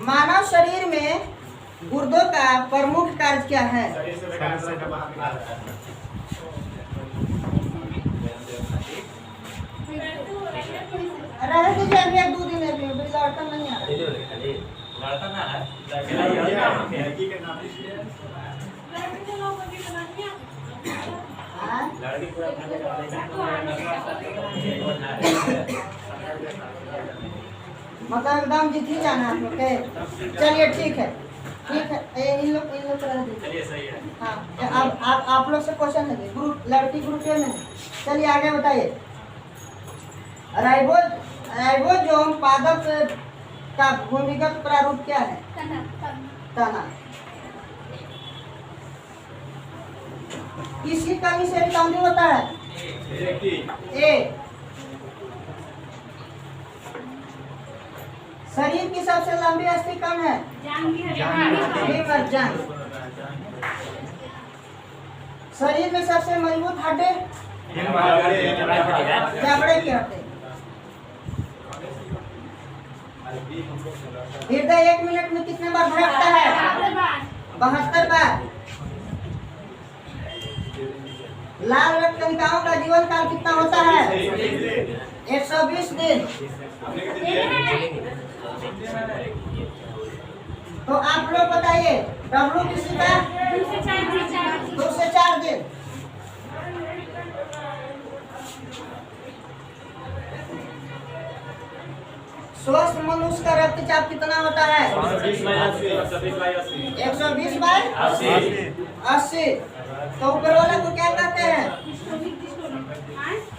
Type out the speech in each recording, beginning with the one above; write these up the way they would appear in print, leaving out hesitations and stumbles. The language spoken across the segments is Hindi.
मानव शरीर में गुर्दों का प्रमुख कार्य क्या है? रह दीजिए अभी 1-2 दिन अभी लड़का नहीं आ मतलब एकदम जीत ही जाना आप लोग के। चलिए ठीक है इन लोग रह दीजिए। हाँ अब आप लोग से क्वेश्चन है ग्रुप लड़की ग्रुप में है। चलिए आगे बताइए। राइबोसोम पादप का भूमिगत प्रारूप क्या है? तना। किसकी कमी से रिकाउंटिंग होता है? ए। शरीर की सबसे लंबी अस्थि कौन है? जांघ। शरीर में सबसे मजबूत हड्डी जबड़े की हड्डी। हृदय 1 मिनट में कितने बार धड़कता है? 72 बार। लाल रक्त कणिकाओं का जीवन काल कितना होता है? 120 दिन। तो आप लोग बताइए W किसी का 2 से 4 दिन। स्वस्थ मनुष्य का रक्तचाप कितना होता है? 120/80। तो ऊपर वाला को क्या कहते हैं?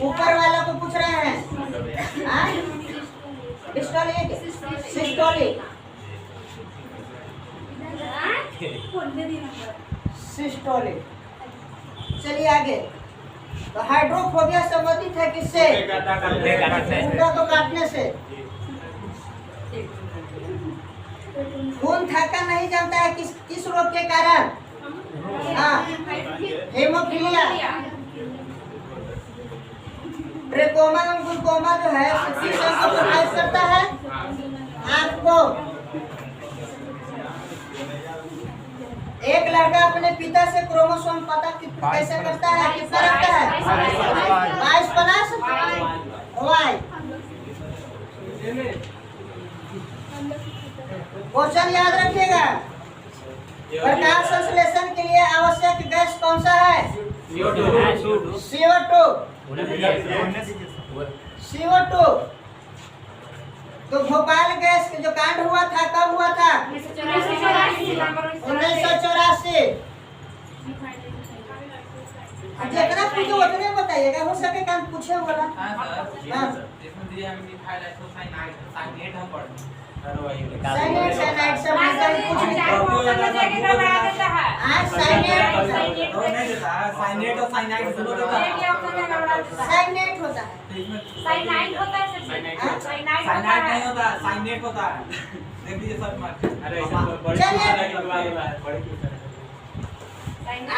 ऊपर वाला को पूछ रहे हैं सिस्टोलिक। चलिए आगे। तो हाइड्रोफोबिया संबंधित है किससे? को काटने से। खून थक्का नहीं जमता है किस रोग के कारण? हेमोफीलिया। ट्रेकोमा एवं ग्लूकोमा जो है किस अंग को प्रभावित करता है? आपको एक लड़का अपने पिता से क्रोमोसोम पता कैसे करता है? कितना रखता है? 22 वाई। क्वेश्चन याद रखिएगा। प्रकाश संश्लेषण के लिए आवश्यक गैस कौन सा है? CO2। तो भोपाल गैस जो कांड हुआ था कब हुआ था? 1984। जितना पूछे उतने बताइएगा, हो सके काम पूछे बोला। साइनाइड सब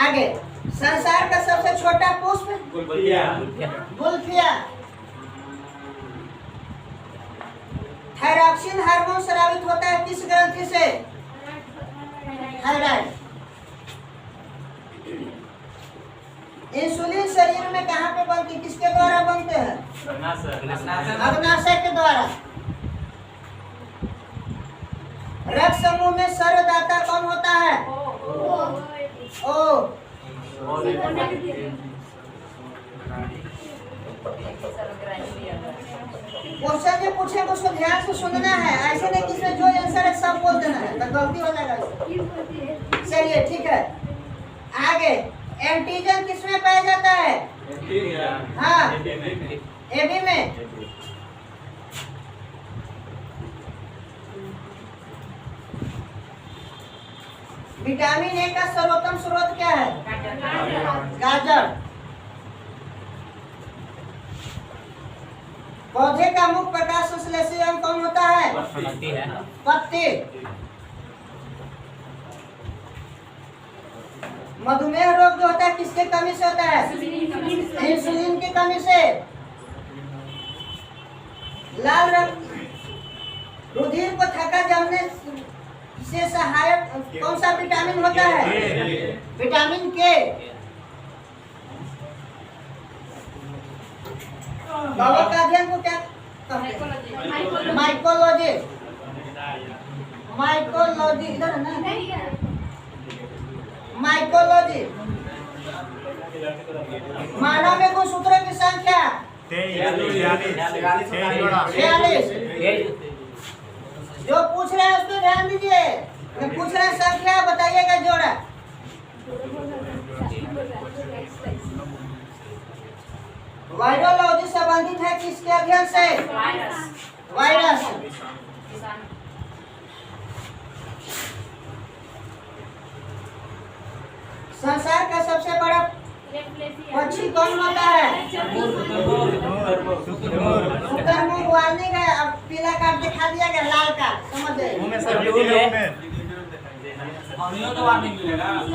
आगे। संसार का सबसे छोटा पुष्प गुलफिया। थायरॉक्सिन हार्मोन स्रावित होता है किस ग्रंथि से? थायराइड। इंसुलिन शरीर में कहाँ पे बनती? किसके द्वारा बनते हैं? अग्नाशय के द्वारा। रक्त समूह में सर्वदाता कौन होता है? O। क्वेश्चन जो पूछे उसको ध्यान से सुनना है, ऐसे नहीं किसी जो आंसर है सब बोल देना है, तो गलती हो जाएगा। चलिए ठीक है आगे। एंटीजन किसमें पाया जाता है? हाँ एबी में। विटामिन ए का सर्वोत्तम स्रोत क्या है? गाजर। पौधे का मुख्य प्रकाश संश्लेषी अंग कौन होता है? पत्ती। मधुमेह रोग जो होता है किसके कमी से होता है? इंसुलिन की कमी से। लाल रक्त रुधिर को थक्का जमने इससे सहायक कौन सा विटामिन होता है? विटामिन के। कवक का अध्ययन को क्या कहते हैं? माइकोलॉजी। माइकोलॉजी इधर है ना, माइकोलॉजी। मानव में गुणसूत्रों की संख्या 46। जो पूछ रहे हैं उस पर ध्यान दीजिए। पूछ रहे हैं संख्या, बताइएगा जोड़ा। वायरोलॉजी संबंधित है किसके अध्ययन से? वायरस। संसार का सबसे बड़ा पक्षी कौन होता है? शुतुरमुर्ग। वार्निंग है, अब पीला कार्ड दिखा दिया गया, लाल कार्ड समझ गए?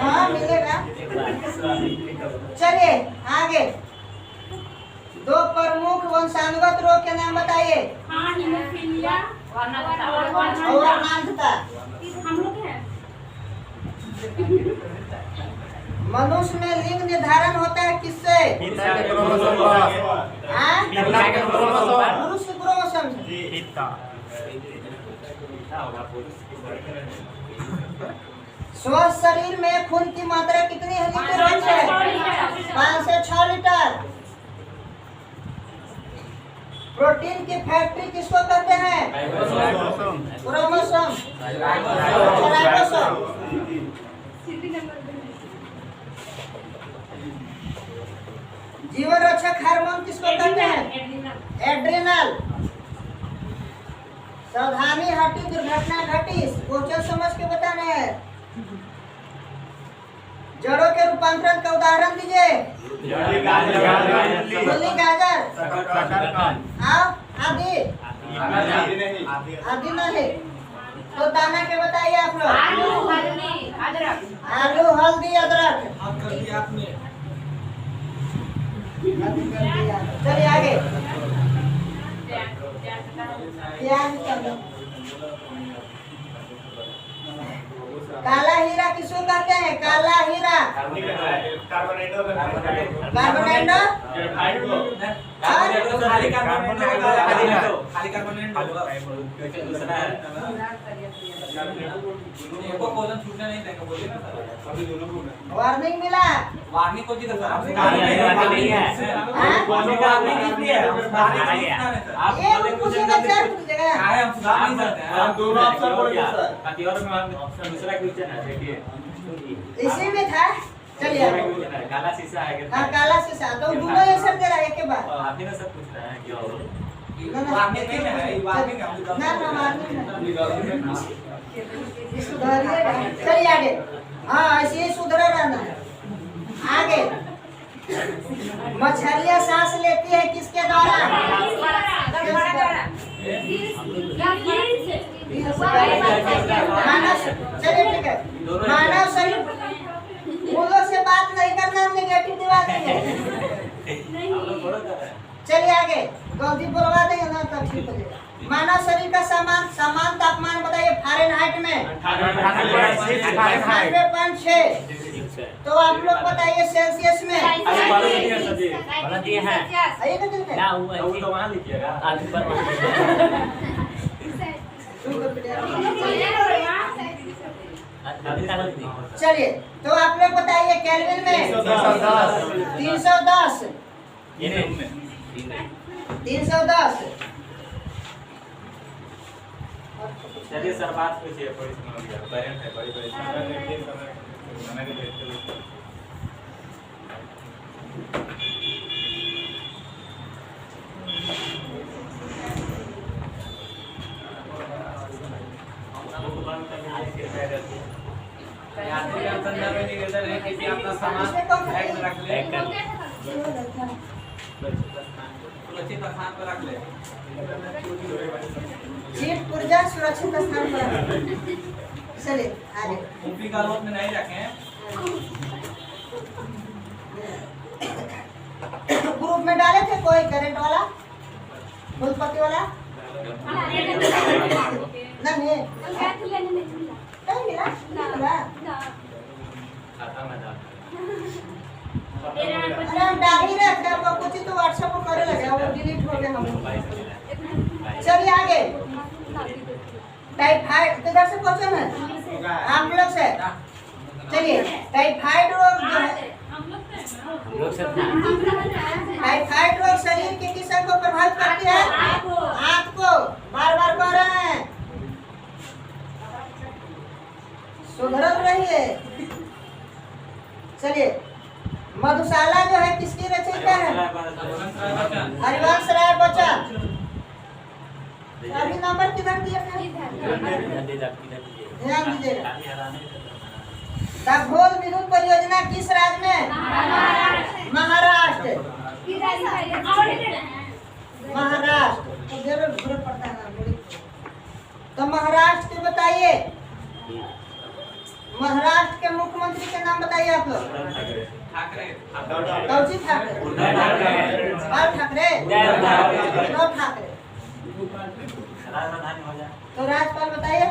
हाँ मिलेगा। चलिए आगे, दो प्रमुख वंशानुगत रोग के नाम बताइए। और अनांधता। मनुष्य में लिंग निर्धारण होता है किससे? पुरुष के क्रोमोसोम से। स्वस्थ शरीर में खून की मात्रा कितनी है? 5 से 6 लीटर। प्रोटीन की फैक्ट्री किसको कहते हैं? क्रोमोसोम। राइबोसोम। जीवन रक्षक हार्मोन किसको कहते हैं? एड्रिनल। सावधानी हटी, दुर्घटना घटी, क्वेश्चन समझ के बताना है। जड़ों के रूपांतरण का उदाहरण दीजिए। मूली, गाजर, आदि। आदि नहीं तो दाना के बताइए आप लोग। आलू, हल्दी, अदरक। चलिए आगे, प्याज। काला हीरा किसको कहते हैं? काला हीरा। वार्निंग मिला। वार्निंग को जी सर ये पूछेगा चार पूछेगा। हम सुधार नहीं सकते हैं। आप दोनों ऑप्शन बोलिए सर। और में ऑप्शन दूसरा क्वेश्चन है, देखिए इसी में था। चलिए काला शीशा है। हाँ काला शीशा, तो दोनों आंसर दे रहा है एक बार। आपने ना सब पूछ रहा है क्या हो? वार्निंग नहीं है, वार्निंग हम ना वार्निंग नहीं। सुधारिएगा। चलिए आगे। हाँ ऐसे ही सुधरा रहना है। आगे, मछलियाँ सांस लेती है किसके द्वारा? चलिए ठीक है। मानव शरीर, उन लोग से बात नहीं करना, नेगेटिव दिवा देंगे। चलिए आगे, गलती बोलवा देंगे ना तब ठीक हो जाएगा। मानव शरीर का समान तापमान बताइए फ़ारेनहाइट में। 98.6। तो आप लोग बताइए सेल्सियस में। चलिए तो आप लोग बताइए केल्विन में। 310। 310। चलिए सर बात पूछिए, थोड़ी सी करंट है, बड़ी अपना सामान बैग में रख ले, सुरक्षित स्थान पर रख ले। जीव ऊर्जा सुरक्षित स्थान पर। चलिए आगे। मूवी का रोड में नहीं रखें। ग्रुप में डाले थे कोई करंट वाला, फुलपति वाला। नहीं नहीं मिला खाता में डाल अरे हम डाल ही रहे थे आपको कुछ तो व्हाट्सएप पर करे लगे वो डिलीट हो गया हम चलिए आगे टाइफाइड किधर से क्वेश्चन है आप लोग से चलिए टाइफाइड रोग जो है टाइफाइड रोग शरीर के किस अंग को प्रभावित करती है आँख को बार बार कह रहे हैं सुधर रही है चलिए मधुशाला जो है किसकी रचयिता है हरिवंश राय बच्चन अभी नंबर किधर दिया ध्यान दीजिएगा दाभोल विद्युत परियोजना किस राज्य में महाराष्ट्र जरूर पड़ता है तो महाराष्ट्र के बताइए महाराष्ट्र के मुख्यमंत्री के नाम बताइए आप लोग कौची ठाकरे उद्धव ठाकरे राजधानी हो जाए तो राज्यपाल बताइए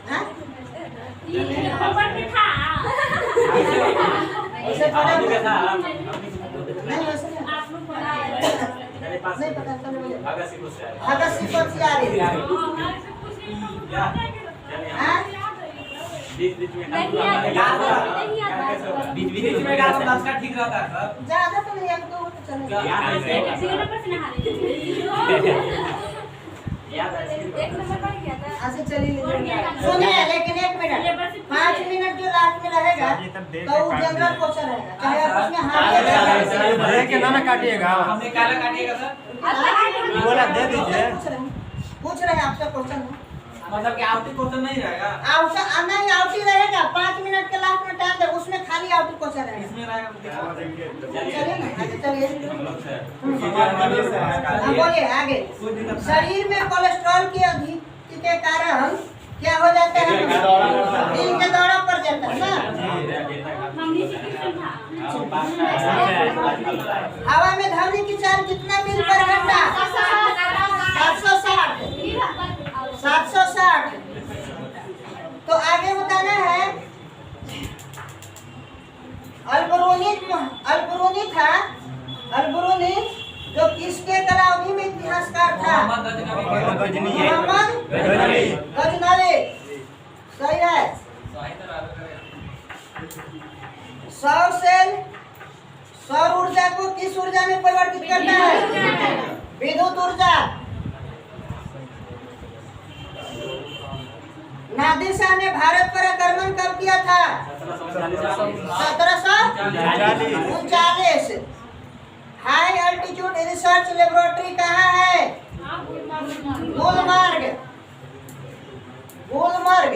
हाँ? ऐसे पढ़ा नहीं वैसे नहीं पता चलो बोलिए भगत सिंह कोश्यारी हाँ? बीच में ठीक रहता है सर ज्यादा तो नहीं एक दो तो चलेगा अच्छा चलिए सुनिए लेकिन 1 मिनट 5 मिनट जो लास्ट में रहेगा तो वो जनरल क्वेश्चन रहेगा चाहे आप उसमें हाँ के ना काटिएगा हमने काला काटिएगा सर बोला दे दीजिए पूछ रहे हैं आपसे क्वेश्चन मतलब कि आउटी क्वेश्चन नहीं रहेगा नहीं आउटी रहेगा 5 मिनट के लास्ट में टाइम दे उसमें खाली आउटी क्वेश्चन रहेगा इसमें रहेगा चलिए ना आगे चलिए हम लोग बोलिए आगे शरीर में कोलेस्ट्रॉल की अधिक के कारण क्या हो जाता है दिल के दौरा पड़ जाता है ना हवा में धमनी की चाल कितना मील पर घंटा 760 तो आगे बताना है अल्बरूनी था अल्बरूनी जो किसके कलावधि में इतिहासकार था मोहम्मद गजनवी मोहम्मद गजनवी सही है सौर ऊर्जा को किस ऊर्जा में परिवर्तित करता है विद्युत ऊर्जा नादिर शाह ने भारत पर आक्रमण कब किया था 1739 हाई अल्टीट्यूड रिसर्च लेबोरेटरी कहाँ है गुलमर्ग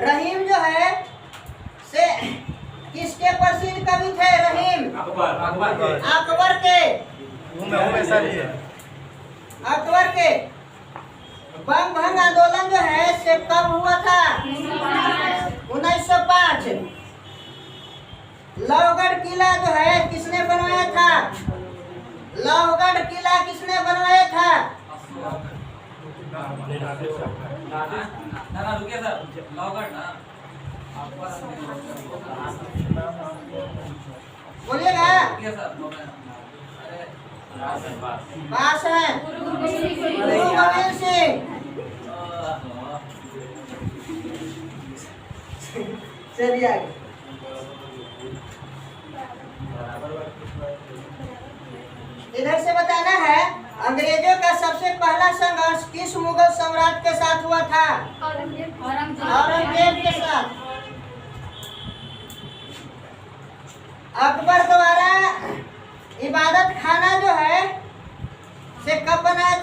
रहीम जो है से किसके प्रसिद्ध कवि थे रहीम अकबर के बंग भंग आंदोलन जो है से कब हुआ था 1905 लोहगढ़ किला जो है किसने बनवाया था लोहगढ़ किला किसने बनवाया था ना रुकिए सर लोहगढ़ ना बोलिएगा रुकिए सर पास है गुरु गोविंद सिंह चलिए आगे इधर से बताना है अंग्रेजों का सबसे पहला संघर्ष किस मुगल सम्राट के साथ हुआ था औरंगजेब के साथ अकबर द्वारा इबादत खाना जो है से कब बनवाया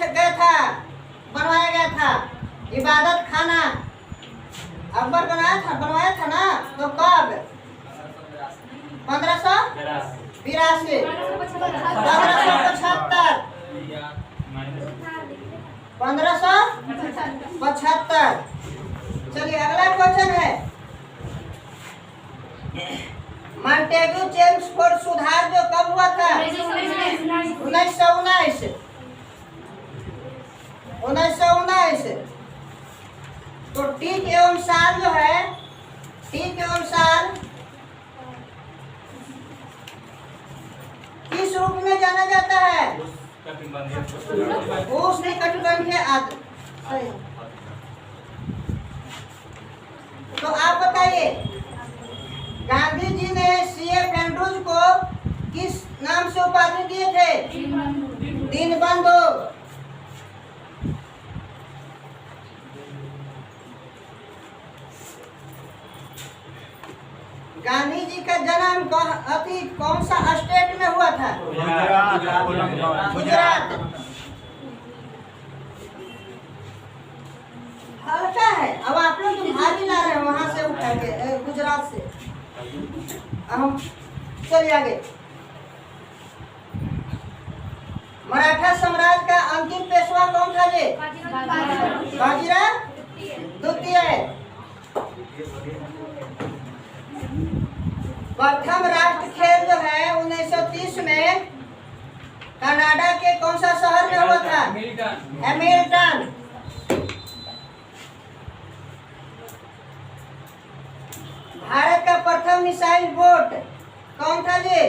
गया था इबादत खाना अकबर बनवाया था ना तो कब 1582 1575 चलिए अगला क्वेश्चन है मॉन्टेग्यू चेम्सफोर्ड सुधार जो कब हुआ था? 1919। तो ठीक एवं साल जो है, ठीक एवं साल किस रूप में जाना जाता है? उष्णकटिबंधीय आर्द्र। सही। तो आप बताइए, गांधी जी ने C.F. एंड्रूज को किस नाम से उपाधि दिए थे? दीनबंधु। गांधी जी का जन्म कौन सा स्टेट में हुआ था? गुजरात। हल्का है। अब आप लोग तो भारी ला रहे हैं वहां से उठा के, गुजरात से। हम चलिए आगे। मराठा साम्राज्य का अंतिम पेशवा कौन था जी? बाजीराव द्वितीय। प्रथम राष्ट्र खेल जो है 1930 में कनाडा के कौन सा शहर में हुआ था? हैमिल्टन। भारत का प्रथम मिसाइल बोट कौन था जी?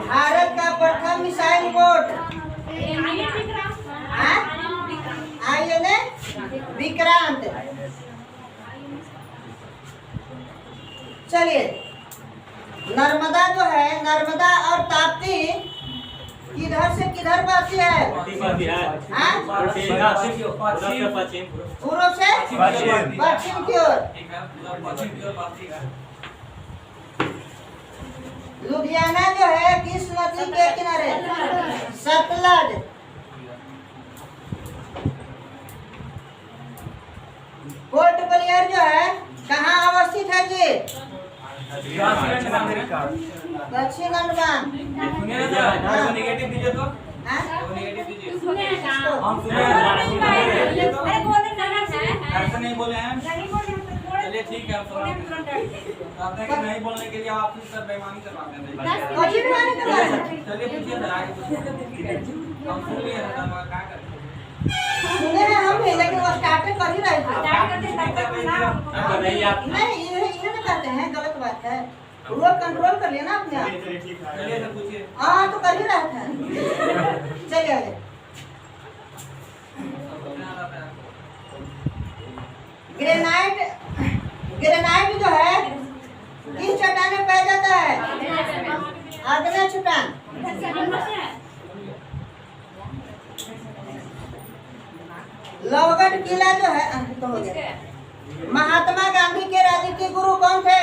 भारत का प्रथम मिसाइल बोट INA विक्रांत। चलिए, नर्मदा जो है, नर्मदा और ताप्ती किधर से किधर बहती है? पूर्व से पश्चिम की ओर। लुधियाना जो है किस नदी के किनारे? सतलज। पोर्ट ब्लेयर जो है कहाँ अवस्थित है जी? दक्षिण अंडमान। नेगेटिव दीजिए तो। नेगेटिव दीजिए। हम सुने ऐसा नहीं बोले हैं। चलिए ठीक है, आप कहते हैं कि नहीं बोलने के लिए आप सर बेईमानी करवाते हैं। चलिए पूछिए सर, आगे पूछिए। हम सुन लिए हैं, क्या करें? सुने हैं हम भी, लेकिन वो स्टार्ट कर ही रहे थे। नहीं, ये ना कहते हैं, गलत बात है। वो कंट्रोल कर लिया ना अपने आप। चलिए सर पूछिए। हाँ तो कर ही रहा था। चलिए आगे। ग्रेनाइट जो है किस चट्टान में पाया जाता है? आग्नेय चट्टान। लोहगढ़ किला जो है तो हो गया। महात्मा गांधी के राजनीतिक गुरु कौन थे?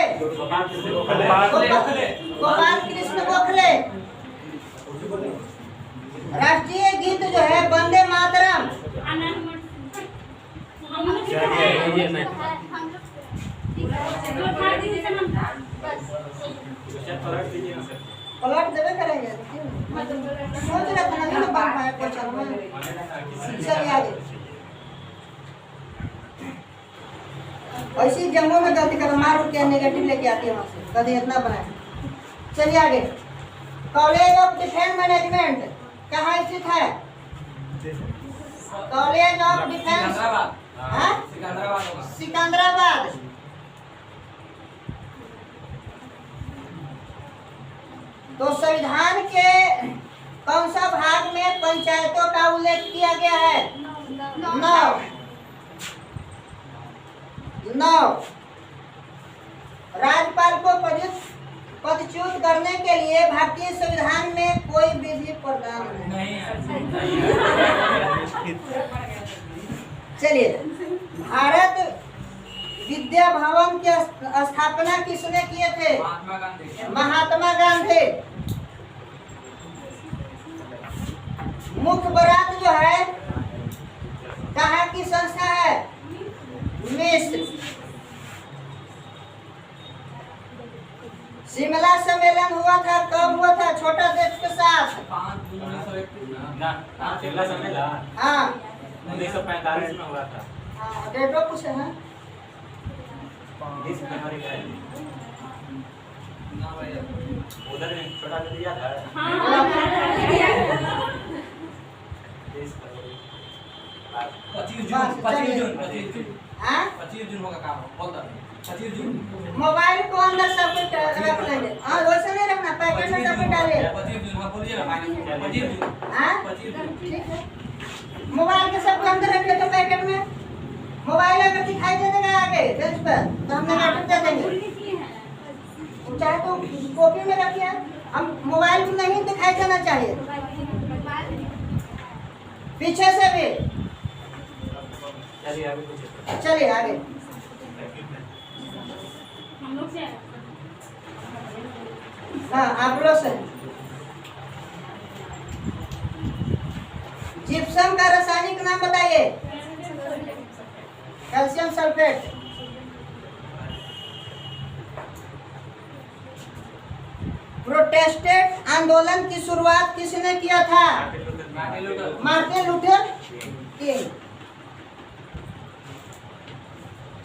गोपाल कृष्ण गोखले। राष्ट्रीय गीत जो है वंदे मातरम। पलट देवे करेंगे। सोच रहे थे ना बात है क्वेश्चन में। चलिए आगे। ऐसी जम्मू में गलती कर मार के नेगेटिव लेके आती है वहां से, कभी इतना बनाए। चलिए आगे। कॉलेज ऑफ डिफेंस मैनेजमेंट कहाँ स्थित है? College of defence Secunderabad. तो संविधान के कौन सा भाग में पंचायतों का उल्लेख किया गया है? 9। राज्यपाल को पदच्युत करने के लिए भारतीय संविधान में कोई विधि प्रदान नहीं है। चलिए, भारत विद्या भवन की स्थापना किसने किए थे? महात्मा गांधी। मुख्य बारात जो है कहाँ की संस्था है? मिस्र। शिमला सम्मेलन हुआ था, कब हुआ था? छोटा देश के साथ। शिमला सम्मेलन हाँ 1945 में हुआ था। डेटो कुछ है। 20 जनवरी का है ना भाई उधर छोटा दे दिया था 20 फरवरी 25 जून हाँ 25 जून होगा काम बोल दो 25 जून मोबाइल को अंदर सब कुछ रख लेंगे हाँ वैसे नहीं रखना पैकेट में सब कुछ डालिए 25 जून हाँ बोलिए ना फाइनल 25 जून हाँ 25 जून ठीक है मोबाइल के सब अंदर रख ले तो पैकेट में मोबाइल अगर दिखाई दे देगा आगे बेंच पर तो हम नेगेटिव दे देंगे चाहे तो कॉपी में रखिए हम मोबाइल को नहीं दिखाई देना चाहिए पीछे से भी चलिए अभी कुछ चलिए आगे हम लोग से हाँ आप लोग से जिप्सम का रासायनिक नाम बताइए कैल्शियम सल्फेट प्रोटेस्टेंट आंदोलन की शुरुआत किसने किया था मार्टिन लूथर किंग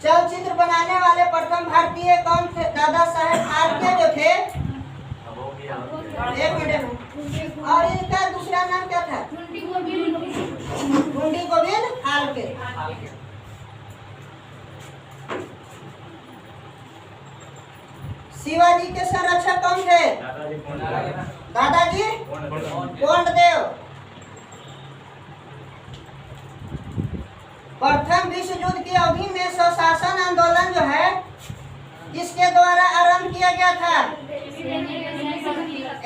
चलचित्र बनाने वाले प्रथम भारतीय कौन थे दादा साहेब फाल्के जो थे अब हो गया एक मिनट और इनका दूसरा नाम क्या था गुंडी गोविंद फाल्के शिवाजी के संरक्षक कौन थे दादाजी कौन दादाजी कौन कोंडदेव प्रथम विश्व युद्ध की अवधि में स्वशासन आंदोलन जो है किसके द्वारा आरंभ किया गया था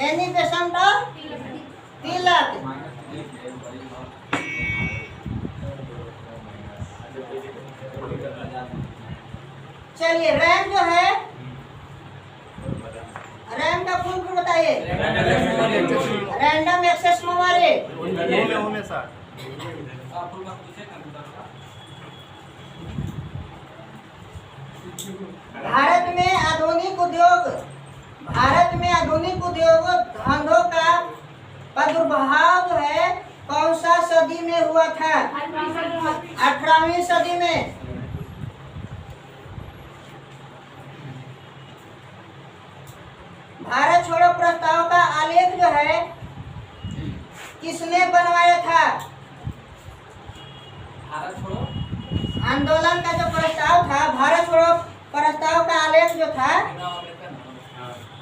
एनी बेसेंट तिलक चलिए रैम जो है रैम का फुल फॉर्म बताइए रैंडम एक्सेस मेमोरी भारत में आधुनिक उद्योग धंधों का प्रादुर्भाव जो है कौन सा सदी में हुआ था 18वीं सदी में भारत छोड़ो प्रस्ताव का आलेख जो है किसने बनवाया था भारत छोड़ो आंदोलन का जो प्रस्ताव था भारत छोड़ो प्रस्ताव का आलेख जो था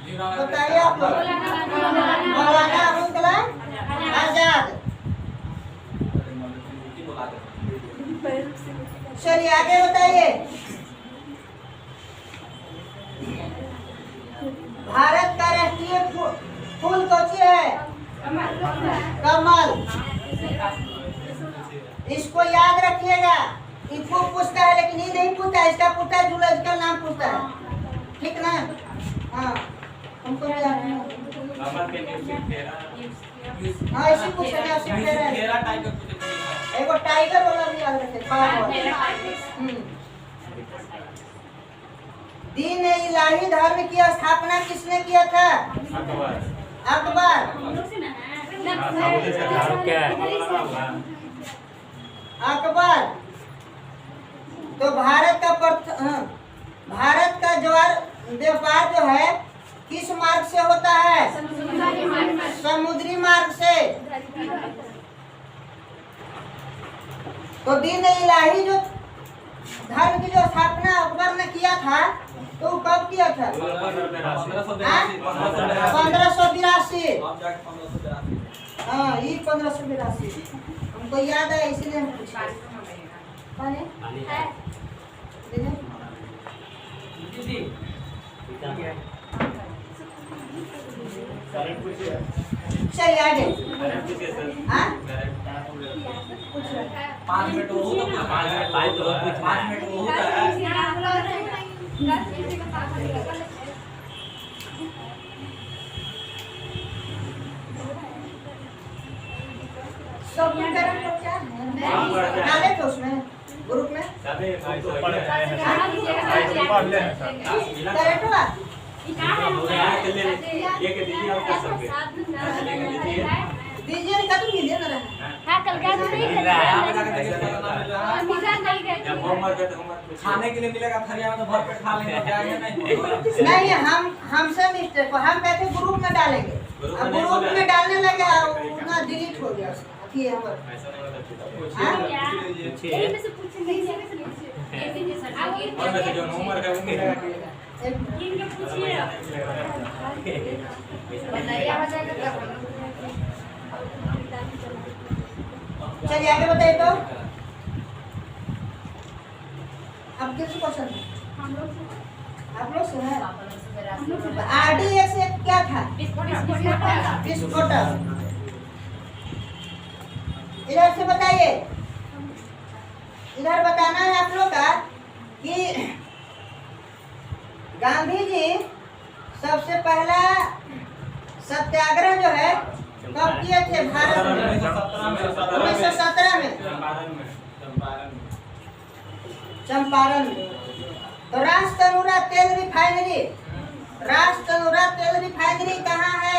बताइए आप लोग मौलाना अबुल कलाम आजाद चलिए आगे बताइए भारत का राष्ट्रीय फूल कौन सी है कमल इसको याद रखिएगा इसको पूछता है लेकिन ये नहीं पूछता है इसका पूछता है जूलॉजिकल नाम पूछता है ठीक ना हाँ हमको भी याद नहीं कमल के न्यूज़ तेरा हाँ इसी पूछेंगे ऐसे कह रहे हैं एगो टाइगर वाला भी याद रखे बाघ वाला दीन इलाही धर्म की स्थापना किसने किया था अकबर अकबर तो भारत का व्यापार जो है किस मार्ग से होता है समुद्री मार्ग से तो दीन इलाही जो धर्म की जो स्थापना अकबर ने किया था तो वो कब किया था 1582 हाँ ये 1582 हमको याद है इसलिए हम पूछा चलिए आगे हाँ 5 मिनट वो तो 5 मिनट वो होता है सब करण को क्या डाले थे उसमें ग्रुप में करेक्ट हुआ दीजिए नहीं कभी मिलिए ना रहा हाँ कल का नहीं यहाँ पे जाके देखिए पता ना मिल रहा है। मिजाज नहीं गए जब होमवर्क है तो होमवर्क खाने के लिए मिलेगा थरिया में तो भर पेट खा लेंगे क्या ये नहीं नहीं हमसे मिस्टेक को हम कहते ग्रुप में डालेंगे, अब ग्रुप में डालने लगे उतना डिलीट हो गया उसका अथी हमर। ऐसा नहीं होता हाँ? यही में से पूछे नहीं से पूछे ऐसे जैसा आगे और वैसे जो होमवर्क है वो मिलेगा इनके पूछिए बताइए आ जाएगा चलिए आगे बताइए तो अब किस क्वेश्चन है? हम लोग आप लोग से है हम लोग RDX एक क्या था? विस्फोटक विस्फोटक। इधर से बताइए, इधर बताना है आप लोग का कि गांधी जी सबसे पहला सत्याग्रह जो है कब किए थे भारत में? 1917 में चंपारण में। तो राजतनुरा तेल रिफाइनरी, राजतनुरा तेल रिफाइनरी कहाँ है?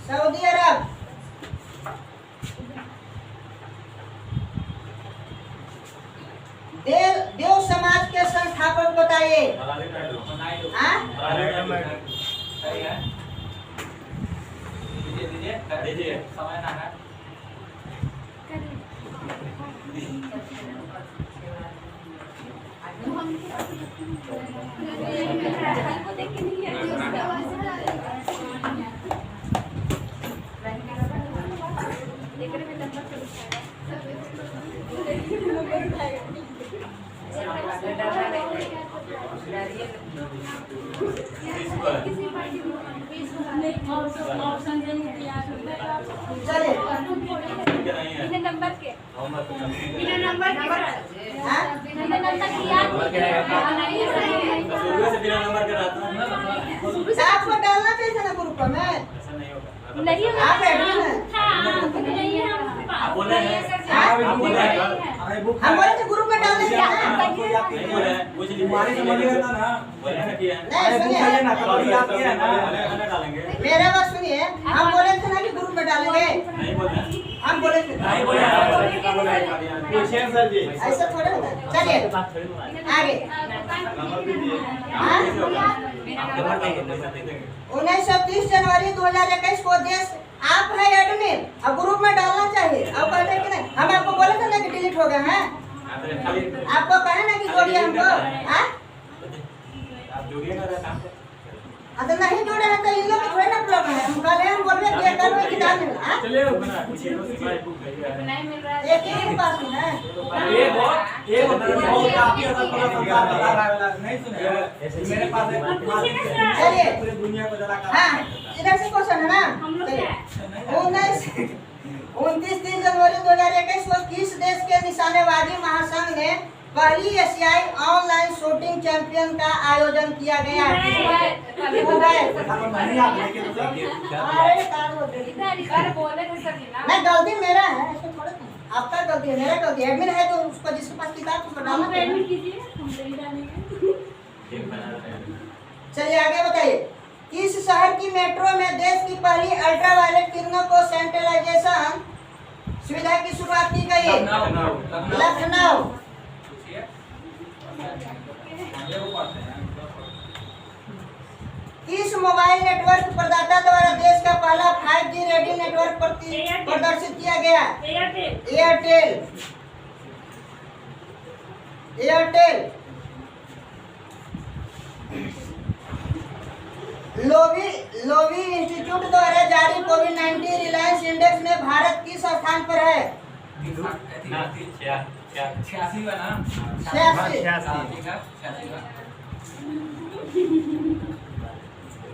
सऊदी अरब। देव समाज के संस्थापक बताइए। हाँ? सही है दीजिए समय ना है देख के नहीं चलिए नंबर के होमवर्क बिना नंबर के हाँ? बिना नंबर के याद शुरू से बिना नंबर के रहता है आपको डालना चाहिए ना ग्रुप में। ऐसा नहीं होगा नहीं आप एडमिन हैं? नहीं है आप बोले हैं आप आप बोले हैं अरे बुक हम बोले थे ग्रुप में डालने के लिए। नहीं बोले हैं कुछ हमारी समझिएगा ना बोले हैं कि है नहीं सुनिए, ना कबड्डी आती है ना खाना डालेंगे मेरा बात सुनिए, हम बोले थे ना कि ग्रुप में डालेंगे, नहीं बोले हैं हम बोले थे नहीं बोले हैं पूछिए सर जी ऐसा थोड़ा होता है। चलिए आगे। हाँ? 1930 जनवरी 2021 को देश आप है एडमिन, अब ग्रुप में डालना चाहिए। अब कहते हैं कि नहीं, हम आपको बोले थे ना कि डिलीट हो गए हैं, आपको कहे ना कि जोड़िए हमको। हाँ? आप जोड़िए ना काम पे तो नहीं जोड़े हैं तो इन लोग थोड़े ना प्रॉब्लम है। हम कह रहे हैं, हम बोल रहे हैं कि कल में किताब मिला। हाँ? चलिए बना पूछिए सिपाही बुक है नहीं मिल रहा है एक ही के पास में है। ये बहुत काफी अगर पूरा संसार बता रहा है नहीं सुने मेरे पास एक चलिए। पूरी दुनिया को जला हाँ, इधर से क्वेश्चन है ना। हम लोग चलिए। क्या 29 जनवरी 2021 को किस देश के निशानेबाजी महासंघ ने पहली एशियाई ऑनलाइन शूटिंग चैंपियन का आयोजन किया गया? नहीं आप लेके तो सर इधर बोले थे सभी ना नहीं, गलती मेरा है, ऐसे थोड़ा ना। आपका गलती है, मेरा गलती है। एडमिन है जो उसको जिसके पास किताब उसको डालना हम चाहिए। एडमिट कीजिए हम नहीं डालेंगे एक बना रहे हैं चलिए आगे बताइए। किस शहर की मेट्रो में देश की पहली अल्ट्रावायलेट किरणों को सैनिटाइजेशन सुविधा की शुरुआत की गई? लखनऊ। किस मोबाइल नेटवर्क प्रदाता द्वारा देश का पहला 5G रेडियो नेटवर्क प्रदर्शित किया गया? एयरटेल। एयरटेल। लोवी इंस्टीट्यूट द्वारा जारी कोविड-19 रिलायंस इंडेक्स में भारत किस स्थान पर है? 86 का ना 86।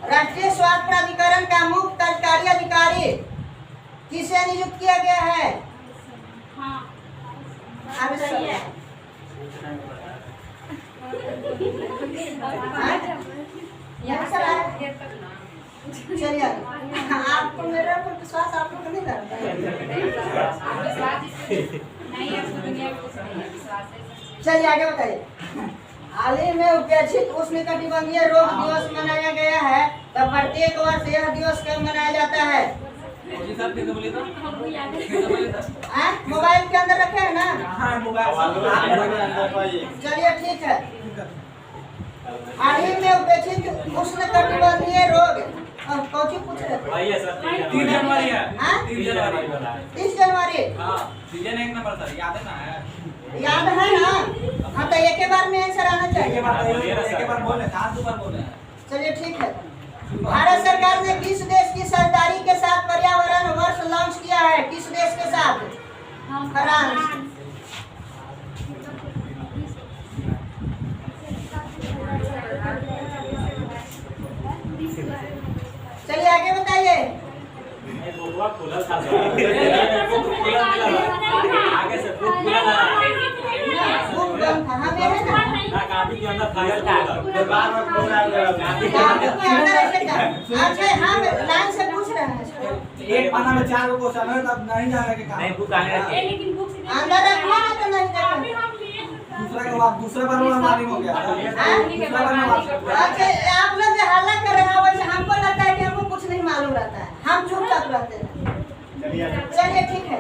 राष्ट्रीय स्वास्थ्य प्राधिकरण का मुख्य कार्यकारी अधिकारी किसे नियुक्त किया गया है? हाँ आप सही है यहाँ से आए। चलिए आपको मेरे ऊपर विश्वास आप लोग नहीं करते हैं। नहीं आपको दुनिया में कुछ नहीं है विश्वास है चलिए आगे बताइए। हाल ही में उपेक्षित उष्णकटिबंधीय रोग दिवस मनाया गया है, तो प्रत्येक वर्ष यह दिवस कब मनाया जाता है? सर फिर से बोलिए तो हमको याद है। फिर से बोलिए तो मोबाइल के अंदर रखे हैं ना? हाँ मोबाइल चलिए ठीक है। हाल ही में उपेक्षित उष्णकटिबंधीय रोग कौन सी पूछ रहे? वही है सर 3 जनवरी है। हाँ? 3 जनवरी 30 जनवरी हाँ सीजन 1 नंबर सर याद है ना? याद है ना? हाँ तो एक बार में आंसर आना एक चाहिए। बार बोले कहाँ 2 बार बोले? चलिए ठीक है। भारत सरकार ने किस देश की साझेदारी के साथ पर्यावरण वर्ष लॉन्च किया है? किस देश के साथ? फ्रांस। चलिए आगे बताइए। नहीं बुकवा खुला था आगे से बुक खुला था बुक बंद था। हाँ मेरे ना ना काफी के अंदर फाइल था बार में प्रोग्राम काफी के अंदर ऐसे था। अच्छा हम लाइन से पूछ रहे हैं। एक पाना में 4 क्वेश्चन है तब नहीं जाने के काम। नहीं बुक आने रखी लेकिन बुक से अंदर रखा है तो नहीं अभी देखा। हम लिए दूसरा बार में मालूम हो गया। दूसरा बार में मालूम अच्छा आप लोग जो हल्ला कर रहे हैं वैसे हमको लगता है कि हमको कुछ नहीं मालूम रहता है। हम चुपचाप रहते हैं। चलिए ठीक है।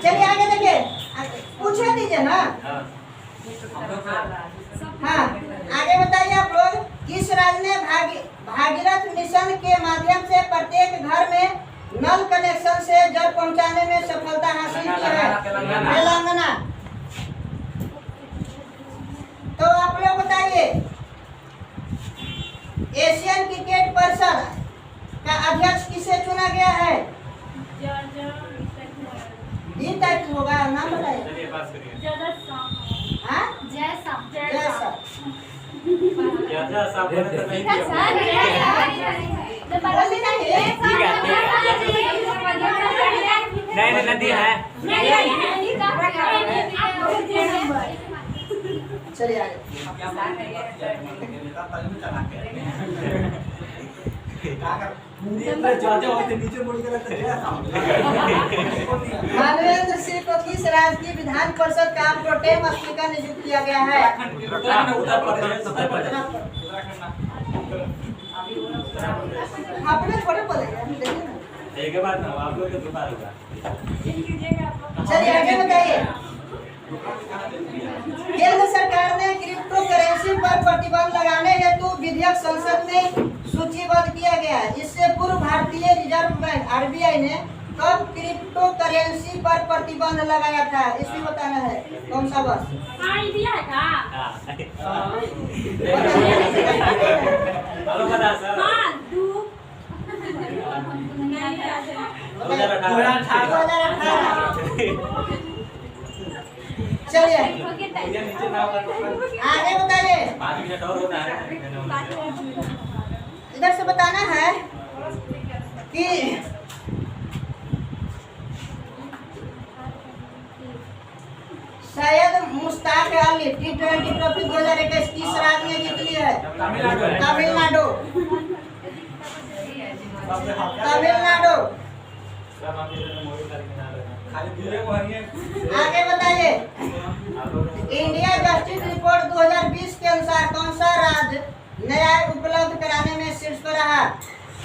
चलिए आगे देखिए। पूछे दीजिए ना। हाँ आगे बताइए आप लोग। किस राज्य ने भागीरथ मिशन के माध्यम से प्रत्येक घर में नल कनेक्शन से जल पहुंचाने में सफलता हासिल की है? तेलंगाना। तो आप लोग बताइए एशियन क्रिकेट परिषद का अध्यक्ष किसे चुना गया है? दिन तक होगा नाम बताइए। चलिए पास करिए हाँ जैसा जैसा ज्यादा सब बोले तो नहीं सर बोली नहीं। नहीं नदी है चलिए आगे। मानवेंद्र सिंह को किस राज्य की विधान परिषद का प्रोटेम स्पीकर नियुक्त किया गया है? उत्तर प्रदेश आपने थोड़े बोलेंगे हम देखिए ना। एक बात ना आप लोग के दोबारा होगा चलिए आगे बताइए। केंद्र सरकार ने क्रिप्टो करेंसी पर प्रतिबंध लगाने हेतु विधेयक संसद में सूचीबद्ध किया गया है। इससे पूर्व भारतीय रिजर्व बैंक RBI ने कब क्रिप्टो करेंसी पर प्रतिबंध लगाया था? इसमें बताना है कौन सा वर्ष? हेलो बता सर 2018। चलिए आगे बताइए। 5 मिनट और होता है इधर से बताना है कि सैयद मुश्ताक अली T20 ट्रॉफी 2021 किस राज्य ने जीत ली है? तमिलनाडु। तमिलनाडु। सब आप इधर मोबाइल करके ना लेना आगे बताइए। इंडिया जस्टिस रिपोर्ट 2020 के अनुसार कौन सा राज्य न्याय उपलब्ध कराने में शीर्ष पर रहा?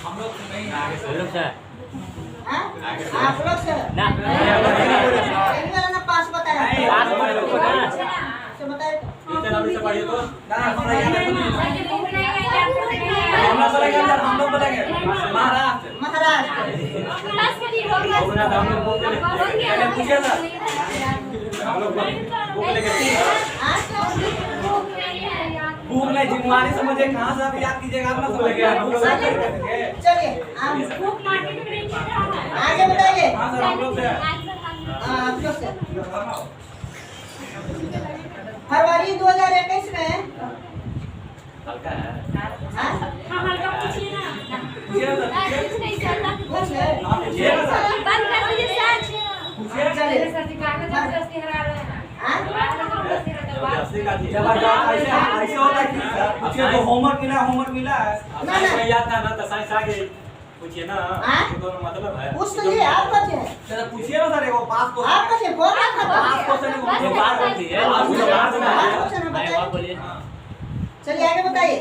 हम लोग नहीं आगे से हाँ? आप लोग से ना यही वाला ना पास बताया। पास बताया। अच्छा बताइए। इतना अभी से पढ़िए तो ना हमरा याद है हमरा सारा याद है हम लोग बोलेंगे महाराष्ट्र महाराष्ट्र। होना था हम लोग बुक पहले पूछिए ना हम लोग बुक लेके भूख नहीं जिम्मेवारी समझे कहाँ से आप याद कीजिएगा आप ना समझ गया भूख से चलिए आप आगे बताइए। हाँ सर हम लोग से आप लोग से फरवरी 2021 में हल्का है हाँ? पूछिए ना सर पूछ ले। पूछिए ना सर पूछिए चलिए हाँ? असली का चीज जब ऐसे होता है कि पूछिए जो होमवर्क मिला है ना, ना। मैं याद था ना तो साइंस आगे पूछिए ना हाँ? ये दोनों मतलब है पूछ तो लिए आप बचे। सर पूछिए ना सर एगो पास को आप बचे बोल रहा पास था। क्वेश्चन ये एगो बात होती है आप पूछो, बात सुना है। क्वेश्चन नहीं बताइए। आप बोलिए चलिए आगे बताइए।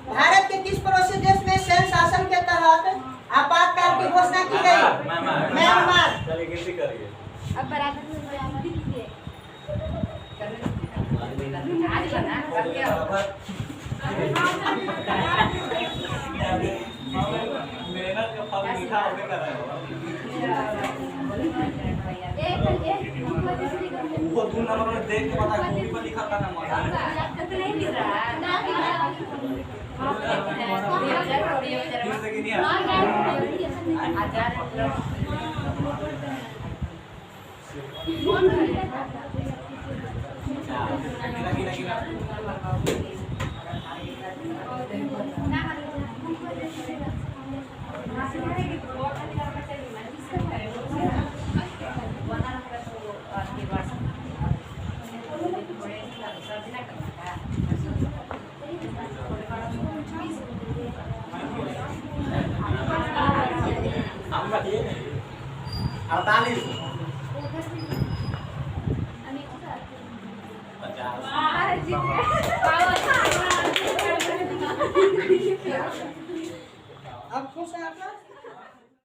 भारत के किस पड़ोसी देश में सेंस शासन के तहत आपातकाल की घोषणा की गई। म्यांमार। चलिए गिनती करिए। अब बराबर में लीजिए आज बना करके मेहनत का फल मीठा होने का है। वो 2 नंबर में देख के पता कॉपी पर लिखा था नंबर। नहीं मिल रहा ना फिर से गिनिए। गिना। आप बताइए 48 अब खुश हैं आप लोग?